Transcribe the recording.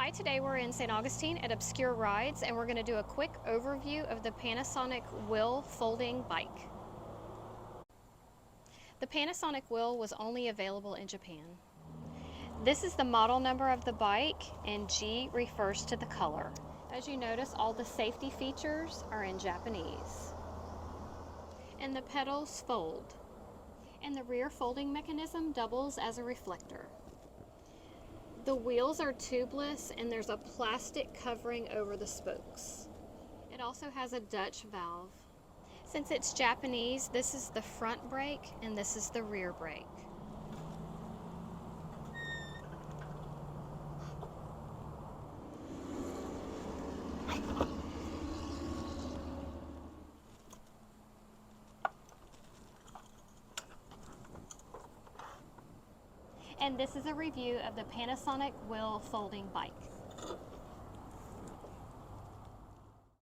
Hi, today we're in St. Augustine at Obscure Rides and we're going to do a quick overview of the Panasonic Will Folding Bike. The Panasonic Will was only available in Japan. This is the model number of the bike and G refers to the color. As you notice, all the safety features are in Japanese. And the pedals fold. And the rear folding mechanism doubles as a reflector. The wheels are tubeless and there's a plastic covering over the spokes. It also has a Dutch valve. Since it's Japanese, this is the front brake and this is the rear brake. And this is a review of the Panasonic Will Folding Bike.